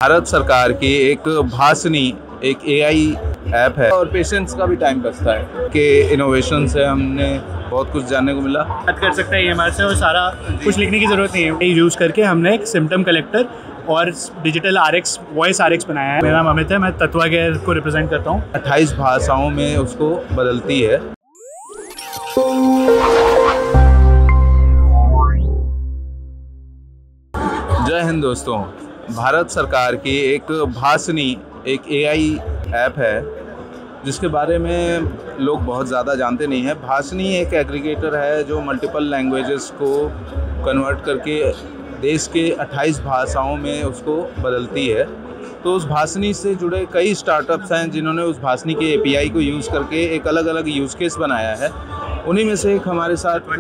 भारत सरकार की एक भासनी एक एआई ऐप है और पेशेंट्स का भी टाइम बचता है कि इनोवेशन से हमने बहुत कुछ जानने को मिला। बात कर सकता है EMR से और सारा कुछ लिखने की ज़रूरत नहीं है। यूज़ करके हमने एक सिम्टम कलेक्टर और डिजिटल RX वॉइस RX बनाया है। मेरा नाम अमित है, मैं तत्वा केयर को रिप्रेजेंट करता हूँ। 28 भाषाओं में उसको बदलती है। जय हिंद दोस्तों, भारत सरकार की एक भासनी एक एआई ऐप है जिसके बारे में लोग बहुत ज़्यादा जानते नहीं हैं। भासनी एक एग्रीगेटर है जो मल्टीपल लैंग्वेजेस को कन्वर्ट करके देश के 28 भाषाओं में उसको बदलती है। तो उस भासनी से जुड़े कई स्टार्टअप्स हैं जिन्होंने उस भासनी के API को यूज़ करके एक अलग अलग यूज़ केस बनाया है। उन्हीं में से एक हमारे साथ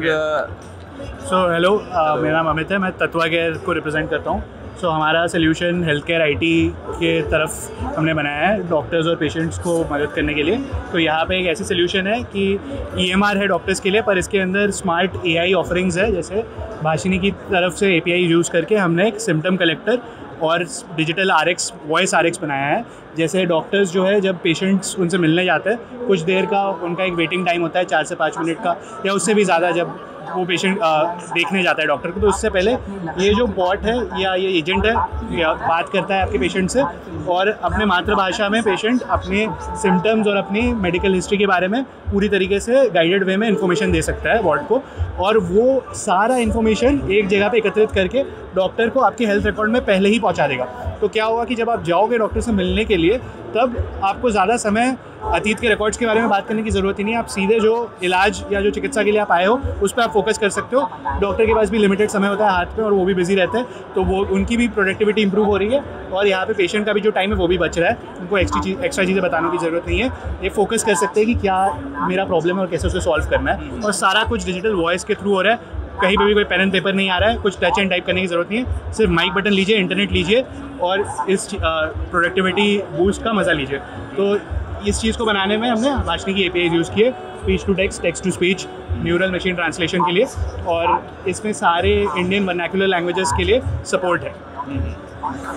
हेलो, मेरा नाम अमित है, मैं तत्वा केयर को रिप्रेजेंट करता हूँ। हमारा सोल्यूशन हेल्थ केयर IT के तरफ हमने बनाया है डॉक्टर्स और पेशेंट्स को मदद करने के लिए। तो यहाँ पे एक ऐसी सोल्यूशन है कि EMR है डॉक्टर्स के लिए, पर इसके अंदर स्मार्ट AI ऑफरिंग्स है। जैसे भाषिनी की तरफ से API यूज़ करके हमने एक सिम्टम कलेक्टर और डिजिटल RX वॉइस RX बनाया है। जैसे डॉक्टर्स जो है जब पेशेंट्स उनसे मिलने जाते हैं, कुछ देर का उनका एक वेटिंग टाइम होता है 4 से 5 मिनट का या उससे भी ज़्यादा, जब वो पेशेंट देखने जाता है डॉक्टर को। तो उससे पहले ये जो बॉट है या ये एजेंट है या बात करता है आपके पेशेंट से और अपने मातृभाषा में पेशेंट अपने सिम्टम्स और अपनी मेडिकल हिस्ट्री के बारे में पूरी तरीके से गाइडेड वे में इन्फॉर्मेशन दे सकता है बॉट को, और वो सारा इन्फॉर्मेशन एक जगह पे एकत्रित करके डॉक्टर को आपके हेल्थ रिकॉर्ड में पहले ही पहुंचा देगा। तो क्या होगा कि जब आप जाओगे डॉक्टर से मिलने के लिए, तब आपको ज़्यादा समय अतीत के रिकॉर्ड्स के बारे में बात करने की ज़रूरत ही नहीं है। आप सीधे जो इलाज या जो चिकित्सा के लिए आप आए हो उस पर आप फोकस कर सकते हो। डॉक्टर के पास भी लिमिटेड समय होता है हाथ में और वो भी बिजी रहते हैं, तो वो उनकी भी प्रोडक्टिविटी इंप्रूव हो रही है और यहाँ पे पेशेंट का भी जो टाइम है वो भी बच रहा है। उनको एक्स्ट्रा चीज़ें बताने की ज़रूरत नहीं है। ये फोकस कर सकते हैं कि क्या मेरा प्रॉब्लम है और कैसे उसे सॉल्व करना है, और सारा कुछ डिजिटल वॉइस के थ्रू हो रहा है। कहीं पे भी कोई पेन एंड पेपर नहीं आ रहा है, कुछ टच एंड टाइप करने की ज़रूरत नहीं है। सिर्फ माइक बटन लीजिए, इंटरनेट लीजिए और इस प्रोडक्टिविटी बूस्ट का मज़ा लीजिए। तो इस चीज़ को बनाने में हमने भाषनी की API यूज़ की है, speech to text, text to speech, neural machine translation के लिए, और इसमें सारे इंडियन वर्नाक्युलर लैंग्वेजेस के लिए सपोर्ट है।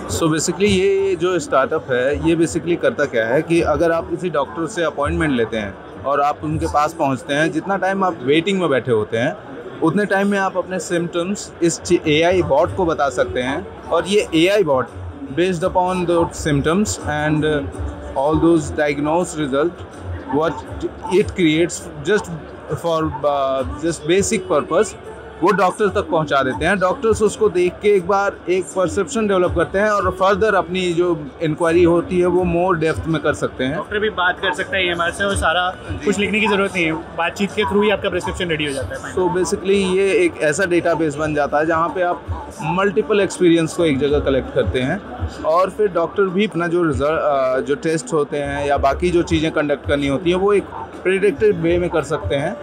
सो बेसिकली ये जो स्टार्टअप है ये बेसिकली करता क्या है कि अगर आप किसी डॉक्टर से अपॉइंटमेंट लेते हैं और आप उनके पास पहुंचते हैं, जितना टाइम आप वेटिंग में बैठे होते हैं उतने टाइम में आप अपने सिम्टम्स इस AI बॉट को बता सकते हैं, और ये AI bot based upon the symptoms and all those diagnosed result what it creates just for just basic purpose वो डॉक्टर तक पहुंचा देते हैं। डॉक्टर्स उसको देख के एक बार एक परसेप्शन डेवलप करते हैं और फर्दर अपनी जो इंक्वायरी होती है वो मोर डेप्थ में कर सकते हैं। डॉक्टर भी बात कर सकता है EMR से और सारा कुछ लिखने की ज़रूरत नहीं है। बातचीत के थ्रू ही आपका प्रिस्क्रिप्शन रेडी हो जाता है। तो बेसिकली ये एक ऐसा डेटाबेस बन जाता है जहाँ पे आप मल्टीपल एक्सपीरियंस को एक जगह कलेक्ट करते हैं, और फिर डॉक्टर भी अपना जो रिजल्ट जो टेस्ट होते हैं या बाकी जो चीज़ें कंडक्ट करनी होती हैं वो एक प्रेडिक्टेड वे में कर सकते हैं।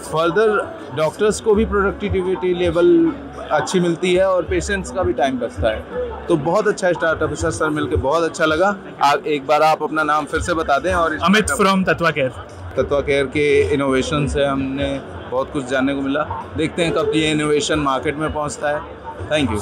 फर्दर डॉक्टर्स को भी प्रोडक्टिविटी लेवल अच्छी मिलती है और पेशेंट्स का भी टाइम बचता है। तो बहुत अच्छा स्टार्टअप है सर, मिलकर बहुत अच्छा लगा। एक बार आप अपना नाम फिर से बता दें। और Amit from Tatva care. Tatva care के इनोवेशन से हमने बहुत कुछ जानने को मिला। देखते हैं कब ये इनोवेशन मार्केट में पहुंचता है। Thank you.